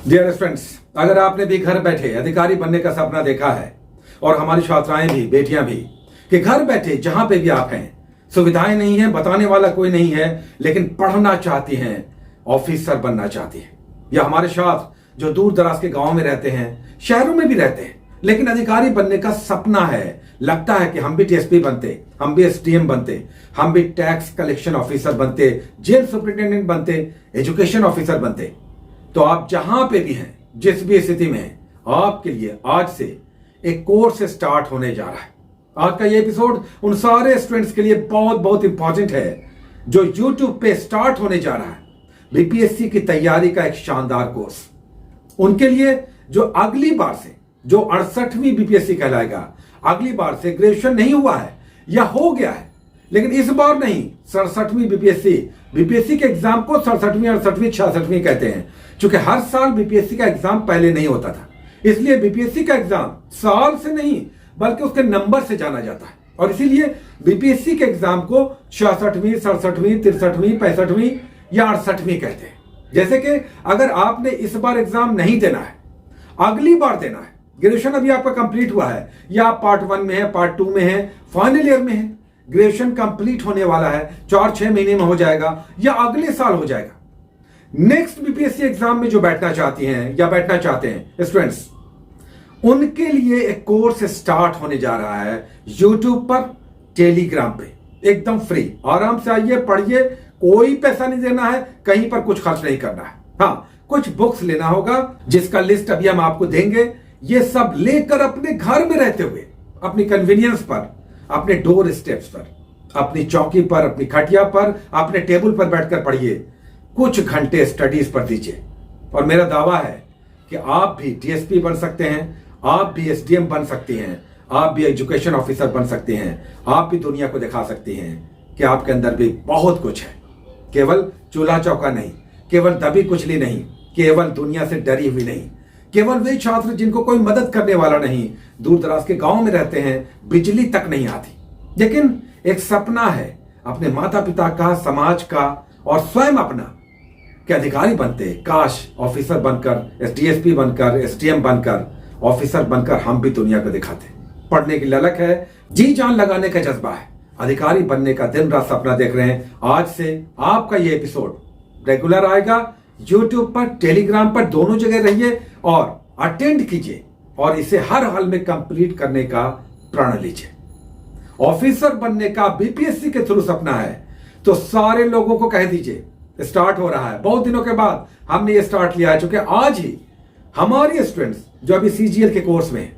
Dear students, अगर आपने भी घर बैठे अधिकारी बनने का सपना देखा है और हमारी छात्राएं भी, बेटियां भी, कि घर बैठे जहां पे भी आप हैं, सुविधाएं नहीं है, बताने वाला कोई नहीं है, लेकिन पढ़ना चाहती हैं, ऑफिसर बनना चाहती हैं, या हमारे छात्र जो दूर दराज के गांव में रहते हैं, शहरों में भी रहते हैं, लेकिन अधिकारी बनने का सपना है, लगता है कि हम भी टीएसपी बनते, हम भी एसडीएम बनते, हम भी टैक्स कलेक्शन ऑफिसर बनते, जेल सुपरिटेंडेंट बनते, एजुकेशन ऑफिसर बनते। तो आप जहां पे भी हैं, जिस भी स्थिति में हैं, आपके लिए आज से एक कोर्स स्टार्ट होने जा रहा है। आज का ये एपिसोड उन सारे स्टूडेंट्स के लिए बहुत बहुत इंपॉर्टेंट है जो YouTube पे स्टार्ट होने जा रहा है। बीपीएससी की तैयारी का एक शानदार कोर्स उनके लिए जो अगली बार से, जो 68वीं बीपीएससी कहलाएगा, अगली बार से ग्रेजुएशन नहीं हुआ है या हो गया है, लेकिन इस बार नहीं, 67वीं बीपीएससी के एग्जाम को 67वीं, 68वीं, 66वीं कहते हैं, क्योंकि हर साल बीपीएससी का एग्जाम पहले नहीं होता था। इसलिए बीपीएससी का एग्जाम साल से नहीं बल्कि उसके नंबर से जाना जाता है, और इसीलिए बीपीएससी के एग्जाम को 66वीं, 67वीं, 63वीं, 65वीं या 68वीं कहते हैं। जैसे कि अगर आपने इस बार एग्जाम नहीं देना है, अगली बार देना है, ग्रेजुएशन अभी आपका कंप्लीट हुआ है, या आप पार्ट 1 में है, पार्ट 2 में है, फाइनल ईयर में है, ग्रेजुएशन कंप्लीट होने वाला है, 4-6 महीने में हो जाएगा या अगले साल हो जाएगा। नेक्स्ट बीपीएससी एग्जाम में जो बैठना चाहती हैं या बैठना चाहते हैं स्टूडेंट्स, उनके लिए एक कोर्स स्टार्ट होने जा रहा है YouTube पर, टेलीग्राम पे, एकदम फ्री। आराम से आइए, पढ़िए, कोई पैसा नहीं देना है, कहीं पर कुछ खर्च नहीं करना है। हाँ, कुछ बुक्स लेना होगा जिसका लिस्ट अभी हम आपको देंगे। ये सब लेकर अपने घर में रहते हुए, अपनी कन्वीनियंस पर, अपने डोर स्टेप्स पर, अपनी चौकी पर, अपनी खटिया पर, अपने टेबल पर बैठकर पढ़िए। कुछ घंटे स्टडीज पर दीजिए, और मेरा दावा है कि आप भी टीएसपी बन सकते हैं, आप भी एसडीएम बन सकती हैं, आप भी एजुकेशन ऑफिसर बन सकती हैं, आप भी दुनिया को दिखा सकती हैं कि आपके अंदर भी बहुत कुछ है। केवल चूल्हा चौका नहीं, केवल दबी कुचली नहीं, केवल दुनिया से डरी हुई नहीं, केवल वे छात्र जिनको कोई मदद करने वाला नहीं, दूर दराज के गांव में रहते हैं, बिजली तक नहीं आती, लेकिन एक सपना है अपने माता पिता का, समाज का और स्वयं अपना, कि अधिकारी बनते, काश ऑफिसर बनकर, एसडीएसपी बनकर, एसडीएम बनकर, ऑफिसर बनकर हम भी दुनिया को दिखाते। पढ़ने की ललक है, जी जान लगाने का जज्बा है, अधिकारी बनने का दिन रात सपना देख रहे हैं। आज से आपका ये एपिसोड रेगुलर आएगा YouTube पर, टेलीग्राम पर, दोनों जगह रहिए और अटेंड कीजिए, और इसे हर हाल में कंप्लीट करने का प्रण लीजिए। ऑफिसर बनने का बीपीएससी के थ्रू सपना है तो सारे लोगों को कह दीजिए, स्टार्ट हो रहा है। बहुत दिनों के बाद हमने ये स्टार्ट लिया है, क्योंकि आज ही हमारे स्टूडेंट्स जो अभी सीजीएल के कोर्स में,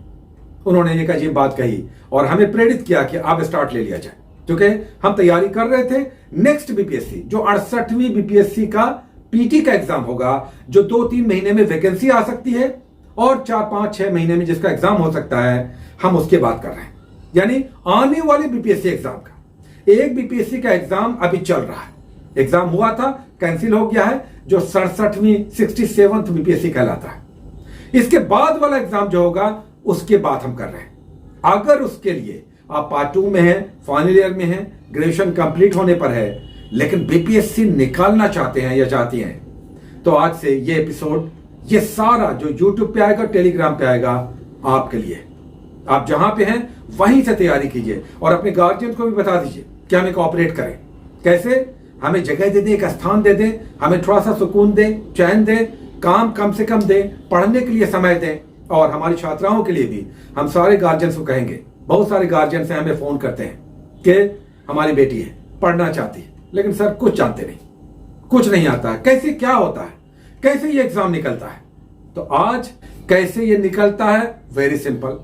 उन्होंने एक अजीब बात कही और हमें प्रेरित किया कि अब स्टार्ट ले लिया जाए, क्योंकि हम तैयारी कर रहे थे नेक्स्ट बीपीएससी, जो 68वीं बीपीएससी का पीटी का एग्जाम होगा, जो 2-3 महीने में वैकेंसी आ सकती है, और 4-5-6 महीने में जिसका एग्जाम हो सकता है, हम उसकी बात कर रहे हैं। यानी आने वाले बीपीएससी एग्जाम का, एक बीपीएससी का एग्जाम अभी चल रहा है, एग्जाम हुआ था, कैंसिल हो गया है, जो 67वीं 67th बीपीएससी कहलाता है। इसके बाद वाला एग्जाम जो होगा, उसके बात हम कर रहे हैं। अगर उसके लिए आप पार्ट 2 में हैं, फाइनल ईयर में हैं, ग्रेजुएशन कंप्लीट होने पर है, लेकिन बीपीएससी निकालना चाहते हैं या चाहती हैं, तो आज से ये एपिसोड, ये सारा जो YouTube पे आएगा, टेलीग्राम पे आएगा, आपके लिए। आप जहां पे हैं वहीं से तैयारी कीजिए, और अपने गार्जियन को भी बता दीजिए कि हमें कोऑपरेट करें। कैसे? हमें जगह दे दें, एक स्थान दे दें, हमें थोड़ा सा सुकून दें, चैन दें, काम कम से कम दें, पढ़ने के लिए समय दें। और हमारी छात्राओं के लिए भी हम सारे गार्जियंस को कहेंगे, बहुत सारे गार्जियंस हैं, हमें फोन करते हैं कि हमारी बेटी है, पढ़ना चाहती है, लेकिन सर कुछ जानते नहीं, कुछ नहीं आता है, कैसे क्या होता है, कैसे ये एग्जाम निकलता है। तो आज कैसे ये निकलता है, वेरी सिंपल।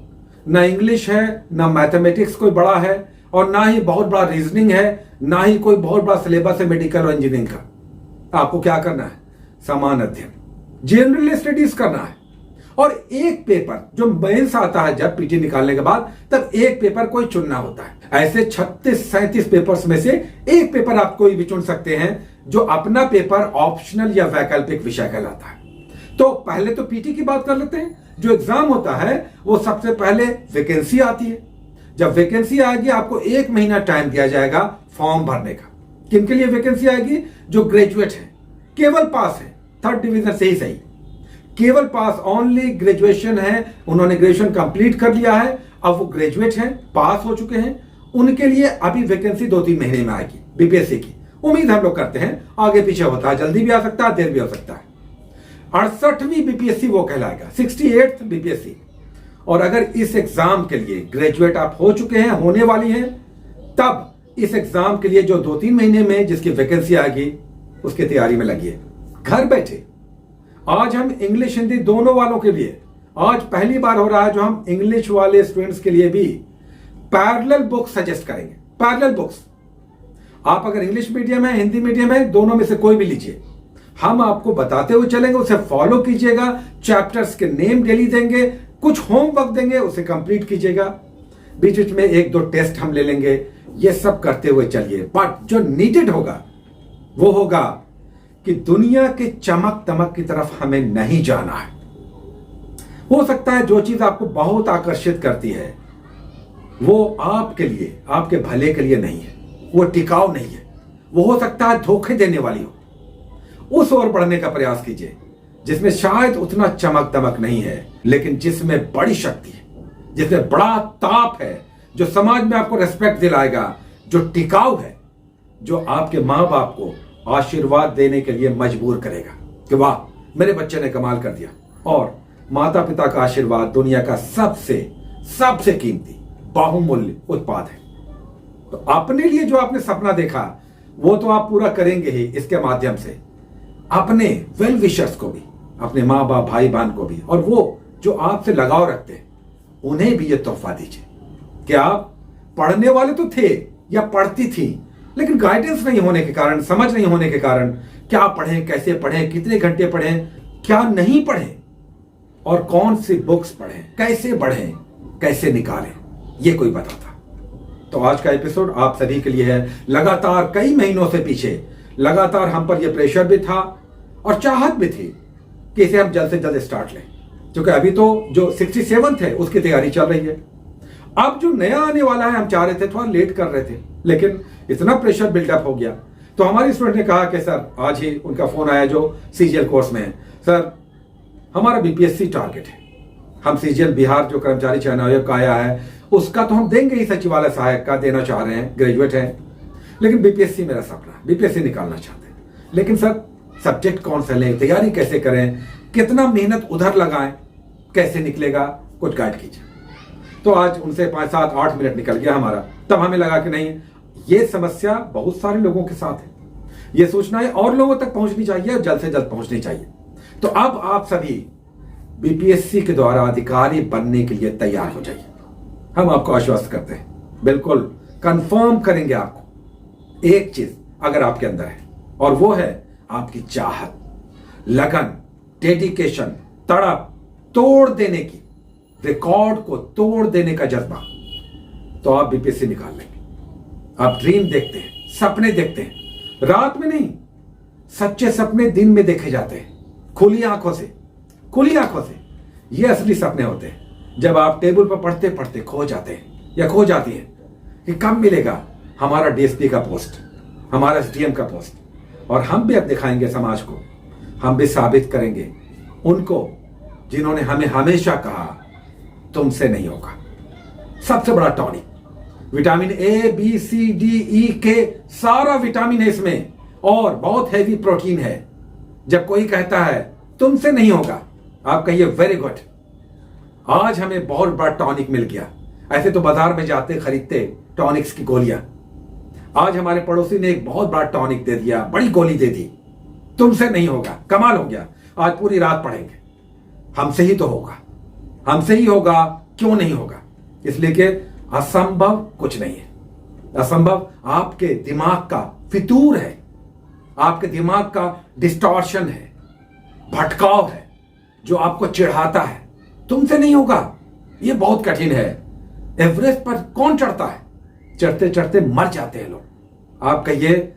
ना इंग्लिश है, ना मैथमेटिक्स कोई बड़ा है, और ना ही बहुत बड़ा रीजनिंग है, ना ही कोई बहुत बड़ा सिलेबस है मेडिकल और इंजीनियरिंग का। आपको क्या करना है? समान अध्ययन, जनरल स्टडीज करना है, और एक पेपर जो मेंस आता है जब पीटी निकालने के बाद, तब एक पेपर कोई चुनना होता है। ऐसे 36-37 पेपर्स में से एक पेपर आप कोई भी चुन सकते हैं, जो अपना पेपर ऑप्शनल या वैकल्पिक विषय कहलाता है। तो पहले तो पीटी की बात कर लेते हैं। जो एग्जाम होता है वो सबसे पहले वैकेंसी आती है। जब वैकेंसी आएगी, आपको 1 महीना टाइम दिया जाएगा फॉर्म भरने का। किन के लिए वैकेंसी आएगी? जो ग्रेजुएट है, केवल पास है, 3rd डिवीजन से ही सही, केवल पास, ओनली ग्रेजुएशन है, उन्होंने ग्रेजुएशन कंप्लीट कर लिया है, अब वो ग्रेजुएट हैं, पास हो चुके हैं, उनके लिए अभी वैकेंसी 2-3 महीने में आएगी बीपीएससी की। उम्मीद हम लोग करते हैं, आगे पीछे होता है, जल्दी भी आ सकता है, देर भी हो सकता है। 68वीं बीपीएससी वो कहलाएगा, 68th बीपीएससी। और अगर इस एग्जाम के लिए ग्रेजुएट आप हो चुके हैं, होने वाली हैं, तब इस एग्जाम के लिए जो 2-3 महीने में जिसकी वैकेंसी आएगी, उसकी तैयारी में लगिए घर बैठे। आज हम इंग्लिश हिंदी दोनों वालों के लिए, आज पहली बार हो रहा है जो हम इंग्लिश वाले स्टूडेंट्स के लिए भी पैरेलल बुक सजेस्ट करेंगे। पैरेलल बुक्स, आप अगर इंग्लिश मीडियम है, हिंदी मीडियम है, दोनों में से कोई भी लीजिए, हम आपको बताते हुए चलेंगे, उसे फॉलो कीजिएगा। चैप्टर्स के नेम डेली देंगे, कुछ होमवर्क देंगे, उसे कंप्लीट कीजिएगा। बीच बीच में 1-2 टेस्ट हम ले लेंगे, ये सब करते हुए चलिए। बट जो नीडेड होगा वो होगा कि दुनिया के चमक दमक की तरफ हमें नहीं जाना है। हो सकता है जो चीज आपको बहुत आकर्षित करती है वो आपके लिए, आपके भले के लिए नहीं है, वो टिकाऊ नहीं है, वो हो सकता है धोखे देने वाली हो। उस ओर बढ़ने का प्रयास कीजिए जिसमें शायद उतना चमक दमक नहीं है, लेकिन जिसमें बड़ी शक्ति है, जिसमें बड़ा ताप है, जो समाज में आपको रेस्पेक्ट दिलाएगा, जो टिकाऊ है, जो आपके माँ बाप को आशीर्वाद देने के लिए मजबूर करेगा कि वाह मेरे बच्चे ने कमाल कर दिया। और माता पिता का आशीर्वाद दुनिया का सबसे कीमती बहुमूल्य उत्पाद है। तो अपने लिए जो आपने सपना देखा वो तो आप पूरा करेंगे ही, इसके माध्यम से अपने वेल विशर्स को भी, अपने माँ बाप भाई बहन को भी, और वो जो आपसे लगाव रखते हैं उन्हें भी ये तोहफा दीजिए कि आप पढ़ने वाले तो थे या पढ़ती थी, लेकिन गाइडेंस नहीं होने के कारण, समझ नहीं होने के कारण, क्या पढ़ें, कैसे पढ़ें, कितने घंटे पढ़ें, क्या नहीं पढ़ें, और कौन सी बुक्स पढ़ें, कैसे बढ़ें, कैसे निकालें, ये कोई बताता। तो आज का एपिसोड आप सभी के लिए है। लगातार कई महीनों से पीछे लगातार हम पर यह प्रेशर भी था और चाहत भी थी कि इसे हम जल्द से जल्द स्टार्ट लें, क्योंकि अभी तो जो 67th है उसकी तैयारी चल रही है। अब जो नया आने वाला है, हम चाह रहे थे, थोड़ा लेट कर रहे थे, लेकिन इतना प्रेशर बिल्डअप हो गया तो हमारी स्टूडेंट ने कहा कि सर, आज ही उनका फोन आया जो सीजीएल कोर्स में है, सर हमारा बीपीएससी टारगेट है, हम सीजीएल बिहार जो कर्मचारी चयन आयोग का आया है उसका तो हम देंगे ही, सचिवालय सहायक का देना चाह रहे हैं, ग्रेजुएट हैं, लेकिन बीपीएससी मेरा सपना है, बीपीएससी निकालना चाहते हैं, लेकिन सर सब्जेक्ट कौन सा लें, तैयारी कैसे करें, कितना मेहनत उधर लगाएं, कैसे निकलेगा, कुछ गाइड कीजिए। तो आज उनसे 5-7-8 मिनट निकल गया हमारा। तब हमें लगा कि नहीं, ये समस्या बहुत सारे लोगों के साथ है, ये सूचनाएं और लोगों तक पहुंचनी चाहिए और जल्द से जल्द पहुंचनी चाहिए। तो अब आप सभी बीपीएससी के द्वारा अधिकारी बनने के लिए तैयार हो जाइए। हम आपको आश्वस्त करते हैं, बिल्कुल कंफर्म करेंगे आपको एक चीज अगर आपके अंदर है, और वो है आपकी चाहत, लगन, डेडिकेशन, तड़प, तोड़ देने की, रिकॉर्ड को तोड़ देने का जज्बा, तो आप बीपीएससी निकाल लेंगे। आप ड्रीम देखते हैं, सपने देखते हैं, रात में नहीं, सच्चे सपने दिन में देखे जाते हैं, खुली आंखों से, खुली आंखों से। ये असली सपने होते हैं जब आप टेबल पर पढ़ते पढ़ते खो जाते हैं या खो जाती हैं कि कब मिलेगा हमारा डीएसपी का पोस्ट, हमारा एसडीएम का पोस्ट, और हम भी अब दिखाएंगे समाज को, हम भी साबित करेंगे उनको जिन्होंने हमें हमेशा कहा तुमसे नहीं होगा। सबसे बड़ा tonic, vitamin A, B, C, D, E, K, सारा विटामिन है इसमें, और बहुत हैवी प्रोटीन है। जब कोई कहता है तुमसे नहीं होगा, आप कहिए वेरी गुड, आज हमें बहुत बड़ा टॉनिक मिल गया। ऐसे तो बाजार में जाते खरीदते टॉनिक्स की गोलियां, आज हमारे पड़ोसी ने एक बहुत बड़ा टॉनिक दे दिया, बड़ी गोली दे दी, तुमसे नहीं होगा। कमाल हो गया, आज पूरी रात पढ़ेंगे, हमसे ही तो होगा, हमसे ही होगा, क्यों नहीं होगा? इसलिए कि असंभव कुछ नहीं है। असंभव आपके दिमाग का फितूर है, आपके दिमाग का डिस्टॉर्शन है, भटकाव है, जो आपको चिढ़ाता है। तुमसे नहीं होगा, ये बहुत कठिन है। एवरेस्ट पर कौन चढ़ता है? चढ़ते चढ़ते मर जाते हैं लोग। आप कहिए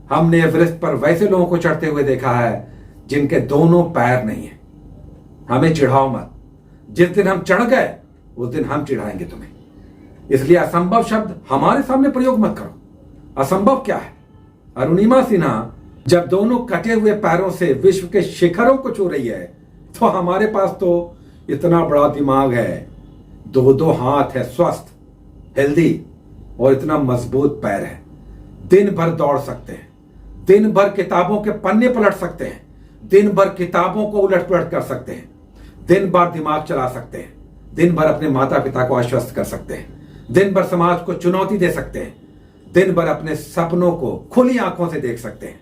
हमने एवरेस्ट पर वैसे लोगों को चढ़ते हुए देखा है जिनके दोनों पैर नहीं है। हमें चिढ़ाओ मत, जिस दिन हम चढ़ गए उस दिन हम चिढ़ाएंगे तुम्हें। इसलिए असंभव शब्द हमारे सामने प्रयोग मत करो। असंभव क्या है? अरुणिमा सिन्हा जब दोनों कटे हुए पैरों से विश्व के शिखरों को छू रही है, तो हमारे पास तो इतना बड़ा दिमाग है, दो दो हाथ है, स्वस्थ, हेल्दी, और इतना मजबूत पैर है। दिन भर दौड़ सकते हैं, दिन भर किताबों के पन्ने पलट सकते हैं, दिन भर किताबों को उलट पलट कर सकते हैं, दिन भर दिमाग चला सकते हैं, दिन भर अपने माता पिता को आश्वस्त कर सकते हैं, दिन भर समाज को चुनौती दे सकते हैं, दिन भर अपने सपनों को खुली आंखों से देख सकते हैं।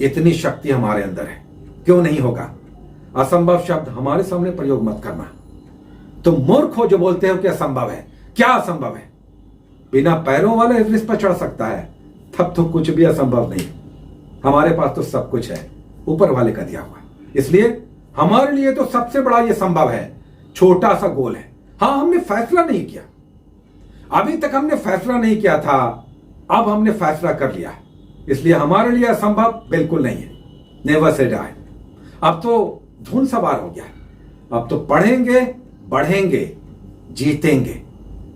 इतनी शक्ति हमारे अंदर है, क्यों नहीं होगा? असंभव शब्द हमारे सामने प्रयोग मत करना। तुम मूर्ख हो जो बोलते हो कि असंभव है। क्या असंभव है? बिना पैरों वाला एवरेस्ट पर चढ़ सकता है, तब तो कुछ भी असंभव नहीं। हमारे पास तो सब कुछ है, ऊपर वाले का दिया हुआ। इसलिए हमारे लिए तो सबसे बड़ा यह संभव है, छोटा सा गोल है। हां, हमने फैसला नहीं किया, अभी तक हमने फैसला नहीं किया था, अब हमने फैसला कर लिया, इसलिए हमारे लिए असंभव बिल्कुल नहीं है। Never say die. अब तो धुन सवार हो गया, अब तो पढ़ेंगे, बढ़ेंगे, जीतेंगे,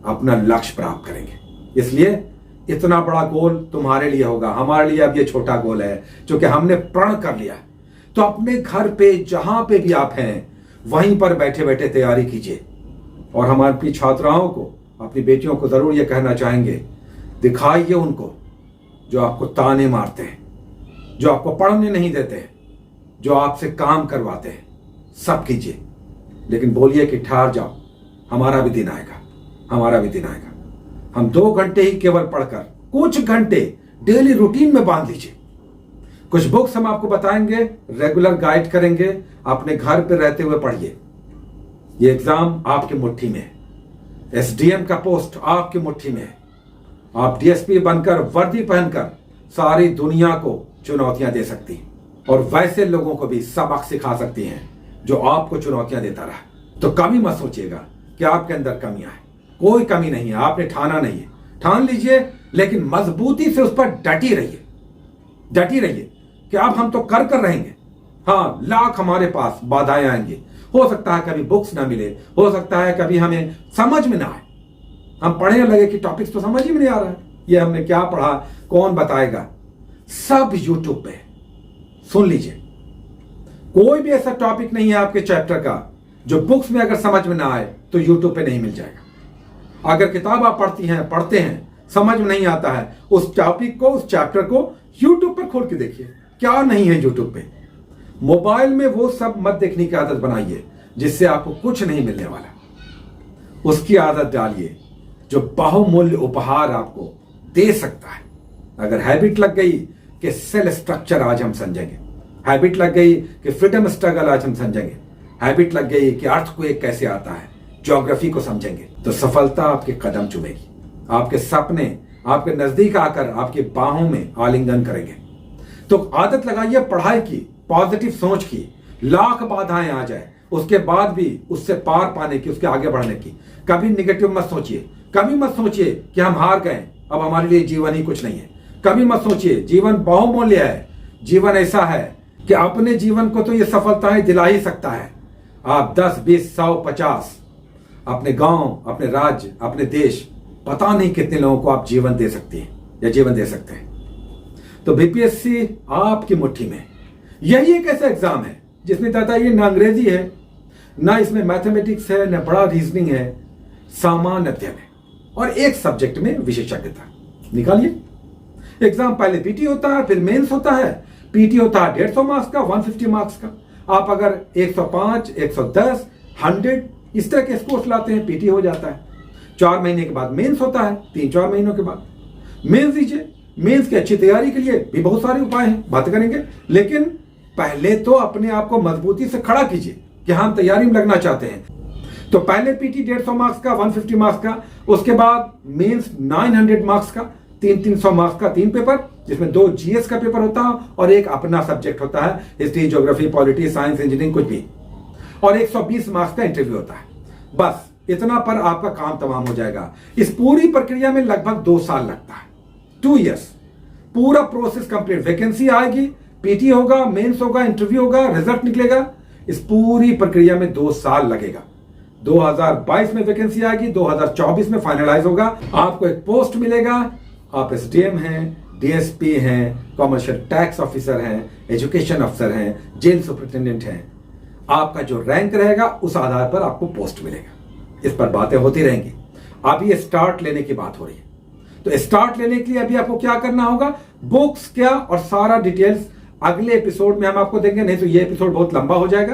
अपना लक्ष्य प्राप्त करेंगे। इसलिए इतना बड़ा गोल तुम्हारे लिए होगा, हमारे लिए अब ये छोटा गोल है जो कि हमने प्रण कर लिया। तो अपने घर पे जहां पे भी आप हैं वहीं पर बैठे बैठे तैयारी कीजिए। और हमारी छात्राओं को, अपनी बेटियों को जरूर ये कहना चाहेंगे, दिखाइए उनको जो आपको ताने मारते हैं, जो आपको पढ़ने नहीं देते हैं, जो आपसे काम करवाते हैं, सब कीजिए, लेकिन बोलिए कि ठहर जाओ, हमारा भी दिन आएगा, हमारा भी दिन आएगा। हम 2 घंटे ही केवल पढ़कर कुछ घंटे डेली रूटीन में बांध लीजिए। कुछ बुक्स हम आपको बताएंगे, रेगुलर गाइड करेंगे, अपने घर पे रहते हुए पढ़िए। ये एग्जाम आपकी मुट्ठी में है, एसडीएम का पोस्ट आपकी मुट्ठी में है। आप डीएसपी बनकर, वर्दी पहनकर सारी दुनिया को चुनौतियां दे सकती हैं, और वैसे लोगों को भी सबक सिखा सकती हैं जो आपको चुनौतियां देता रहा। तो कमी मत सोचिएगा कि आपके अंदर कमियां हैं, कोई कमी नहीं है, आपने ठाना नहीं है। ठान लीजिए, लेकिन मजबूती से उस पर डटी रहिए, डटी रहिए कि अब हम तो कर रहेंगे। हाँ, लाख हमारे पास बाधाएं आएंगी, हो सकता है कभी बुक्स ना मिले, हो सकता है कभी हमें समझ में ना आए, हम पढ़ने लगे कि टॉपिक्स तो समझ ही में नहीं आ रहा है, ये हमने क्या पढ़ा, कौन बताएगा? सब यूट्यूब पे सुन लीजिए। कोई भी ऐसा टॉपिक नहीं है आपके चैप्टर का जो बुक्स में अगर समझ में ना आए तो यूट्यूब पे नहीं मिल जाएगा। अगर किताब आप पढ़ते हैं, समझ में नहीं आता है, उस टॉपिक को, उस चैप्टर को यूट्यूब पर खोल के देखिए, क्या नहीं है यूट्यूब पे। मोबाइल में वो सब मत देखने की आदत बनाइए जिससे आपको कुछ नहीं मिलने वाला। उसकी आदत डालिए जो बहुमूल्य उपहार आपको दे सकता है। अगर हैबिट लग गई कि सेल स्ट्रक्चर आज हम समझेंगे, हैबिट लग गई कि फ्रीडम स्ट्रगल आज हम समझेंगे, हैबिट लग गई कि अर्थक्वेक कैसे आता है, ज्योग्राफी को समझेंगे, तो सफलता आपके कदम चूमेगी। आपके सपने आपके नजदीक आकर आपकी बाहों में आलिंगन करेंगे। तो आदत लगाइए पढ़ाई की, पॉजिटिव सोच की। लाख बाधाएं आ जाए उसके बाद भी उससे पार पाने की, उसके आगे बढ़ने की। कभी निगेटिव मत सोचिए, कभी मत सोचिए कि हम हार गए, अब हमारे लिए जीवन ही कुछ नहीं है। कभी मत सोचिए, जीवन बहुमूल्य है। जीवन ऐसा है कि अपने जीवन को तो ये सफलताएं दिला ही सकता है। आप 10, 20, 100, 50 अपने गांव, अपने राज्य, अपने देश, पता नहीं कितने लोगों को आप जीवन दे सकती हैं या जीवन दे सकते हैं। तो बीपीएससी आपकी मुट्ठी में। यही एक ऐसा एग्जाम है जिसमें दादा ये ना अंग्रेजी है, ना इसमें मैथमेटिक्स है, ना बड़ा रीजनिंग है, सामान्य अध्ययन है और एक सब्जेक्ट में विशेषज्ञता। निकालिए एग्जाम, पहले पीटी होता है, फिर मेंस होता है। पीटी होता है 150 मार्क्स का, 150 मार्क्स का। आप अगर 105, 110, 100 इस तरह के स्कोर्स लाते हैं, पीटी हो जाता है। 4 महीने के बाद मेंस होता है, 3-4 महीनों के बाद मेंस दीजिए। मेंस की अच्छी तैयारी के लिए भी बहुत सारे उपाय हैं, बात करेंगे, लेकिन पहले तो अपने आप को मजबूती से खड़ा कीजिए कि हम तैयारी में लगना चाहते हैं। तो पहले पीटी 150 मार्क्स का, 150 मार्क्स का, उसके बाद मेंस 900 मार्क्स का, 300 मार्क्स का 3 पेपर, जिसमें 2 जीएस का पेपर होता है और एक अपना सब्जेक्ट होता है, history, geography, polity, science, engineering, कुछ भी, और 120 मार्क्स का इंटरव्यू होता है। बस इतना पर आपका काम तमाम हो जाएगा। इस पूरी प्रक्रिया में लगभग 2 साल लगता है, 2 इयर्स, पूरा प्रोसेस कंप्लीट। वैकेंसी आएगी, पीटी होगा, मेंस होगा, इंटरव्यू होगा, रिजल्ट निकलेगा। इस पूरी प्रक्रिया में 2 साल लगेगा। 2022 में वैकेंसी आएगी, 2024 में फाइनलाइज होगा, आपको एक पोस्ट मिलेगा। आप एसडीएम हैं, डीएसपी हैं, कॉमर्शियल टैक्स ऑफिसर हैं, एजुकेशन अफसर हैं, जेल सुपरिटेंडेंट हैं। आपका जो रैंक रहेगा उस आधार पर आपको पोस्ट मिलेगा। इस पर बातें होती रहेंगी। अभी स्टार्ट लेने की बात हो रही है, तो स्टार्ट लेने के लिए अभी आपको क्या करना होगा, बुक्स क्या और सारा डिटेल्स अगले एपिसोड में हम आपको देंगे, नहीं तो ये एपिसोड बहुत लंबा हो जाएगा।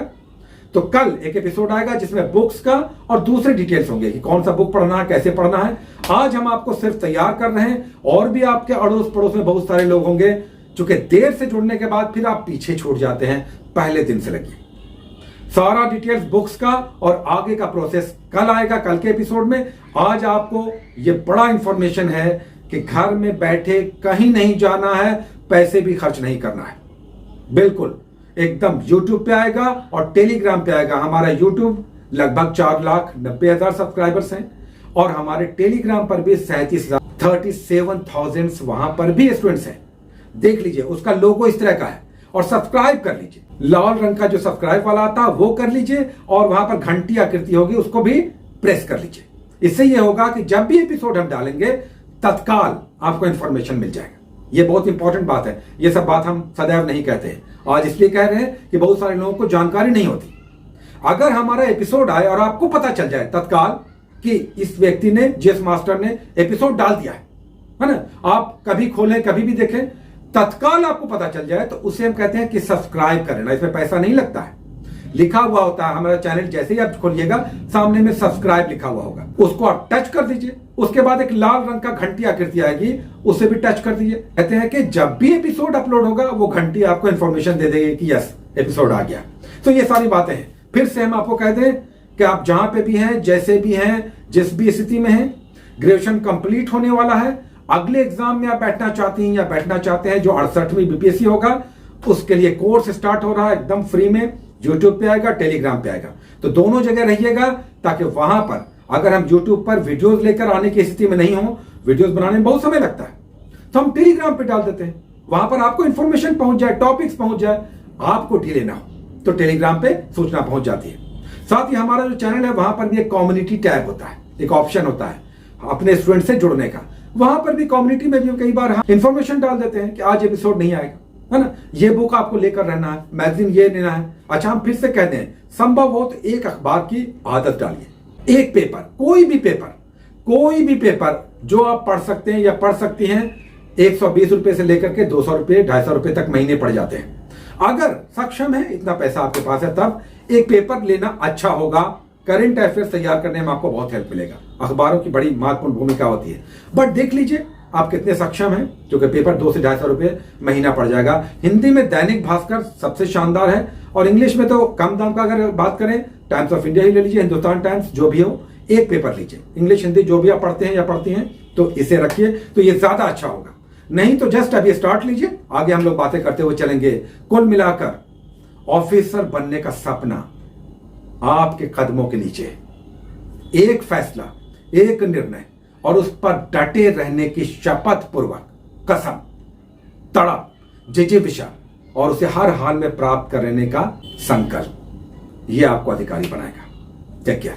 तो कल एक एपिसोड आएगा जिसमें बुक्स का और दूसरे डिटेल्स होंगे कि कौन सा बुक पढ़ना है, कैसे पढ़ना है। आज हम आपको सिर्फ तैयार कर रहे हैं, और भी आपके अड़ोस पड़ोस में बहुत सारे लोग होंगे चूंकि देर से जुड़ने के बाद फिर आप पीछे छूट जाते हैं। पहले दिन से लगिए, सारा डिटेल्स बुक्स का और आगे का प्रोसेस कल आएगा, कल के एपिसोड में। आज आपको ये बड़ा इंफॉर्मेशन है कि घर में बैठे कहीं नहीं जाना है, पैसे भी खर्च नहीं करना है, बिल्कुल एकदम YouTube पे आएगा और टेलीग्राम पे आएगा। हमारा YouTube लगभग 4,90,000 सब्सक्राइबर्स हैं और हमारे टेलीग्राम पर भी 37,000 वहां पर भी स्टूडेंट्स हैं। देख लीजिए, उसका लोगो इस तरह का है और सब्सक्राइब कर लीजिए। लाल रंग का जो सब्सक्राइब वाला आता है वो कर लीजिए और वहां पर घंटी आकृति होगी उसको भी प्रेस कर लीजिए। इससे ये होगा कि जब भी एपिसोड हम डालेंगे तत्काल आपको इंफॉर्मेशन मिल जाएगा। ये बहुत इंपॉर्टेंट बात है, ये सब बात हम सदैव नहीं कहते हैं, आज इसलिए कह रहे हैं कि बहुत सारे लोगों को जानकारी नहीं होती। अगर हमारा एपिसोड आए और आपको पता चल जाए तत्काल कि इस व्यक्ति ने, जीएस मास्टर ने एपिसोड डाल दिया है ना, आप कभी खोलें कभी भी देखें, तत्काल आपको पता चल जाए तो उसे हम कहते हैं कि सब्सक्राइब कर लेना। इसमें पैसा नहीं लगता है, लिखा हुआ होता है हमारा चैनल, जैसे ही आप खोलिएगा सामने में सब्सक्राइब लिखा हुआ होगा, उसको आप टच कर दीजिए। उसके बाद एक लाल रंग का घंटी आकृति आएगी, उसे भी टच कर दीजिए। कहते हैं कि जब भी एपिसोड अपलोड होगा वो घंटी आपको इंफॉर्मेशन दे देगी कि यस एपिसोड आ गया। तो ये सारी बातें हैं। फिर से हम आपको कह दें कि आप जहां पे भी हैं, जैसे भी हैं, जिस भी स्थिति में हैं, ग्रेजुएशन कंप्लीट होने वाला है, अगले एग्जाम में आप बैठना चाहती हैं या बैठना चाहते हैं जो 68वीं बीपीएससी होगा, उसके लिए कोर्स स्टार्ट हो रहा है एकदम फ्री में। यूट्यूब पे आएगा, टेलीग्राम पे आएगा, तो दोनों जगह रहिएगा ताकि वहां पर अगर हम यूट्यूब पर वीडियोस लेकर आने की स्थिति में नहीं हो, वीडियोस बनाने में बहुत समय लगता है, तो हम टेलीग्राम पे डाल देते हैं, वहां पर आपको इंफॉर्मेशन पहुंच जाए, टॉपिक्स पहुंच जाए, आपको डिले ना हो तो टेलीग्राम पे सूचना पहुंच जाती है। साथ ही हमारा जो चैनल है वहां पर भी एक कम्युनिटी टैब होता है, एक ऑप्शन होता है अपने स्टूडेंट से जुड़ने का। वहां पर भी कम्युनिटी में भी कई बार हम इंफॉर्मेशन डाल देते हैं कि आज एपिसोड नहीं आएगा, है ना, ये बुक आपको लेकर रहना है, मैगजीन ये लेना है। अच्छा, हम फिर से कहते हैं संभव हो तो एक अखबार की आदत डालिए, एक पेपर, कोई भी पेपर जो आप पढ़ सकते हैं या पढ़ सकती हैं, 120 रुपए से लेकर के 200 रुपए 250 रुपए तक महीने पड़ जाते हैं। अगर सक्षम है, इतना पैसा आपके पास है, तब एक पेपर लेना अच्छा होगा। करंट अफेयर्स तैयार करने में आपको बहुत हेल्प मिलेगा। अखबारों की बड़ी महत्वपूर्ण भूमिका होती है, बट देख लीजिए आप कितने सक्षम हैं, क्योंकि पेपर 200 से 250 रुपए महीना पड़ जाएगा। हिंदी में दैनिक भास्कर सबसे शानदार है और इंग्लिश में तो कम दाम का अगर बात करें टाइम्स ऑफ इंडिया ही ले लीजिए, हिंदुस्तान टाइम्स, जो भी हो, एक पेपर लीजिए। इंग्लिश हिंदी जो भी आप पढ़ते हैं या पढ़ती हैं तो इसे रखिए, तो ये ज्यादा अच्छा होगा। नहीं तो जस्ट अभी स्टार्ट लीजिए, आगे हम लोग बातें करते हुए चलेंगे। कुल मिलाकर ऑफिसर बनने का सपना आपके कदमों के नीचे है। एक फैसला, एक निर्णय और उस पर डटे रहने की शपथ पूर्वक, कसम, तड़प, जिजीविषा और उसे हर हाल में प्राप्त करने का संकल्प, यह आपको अधिकारी बनाएगा। Take care.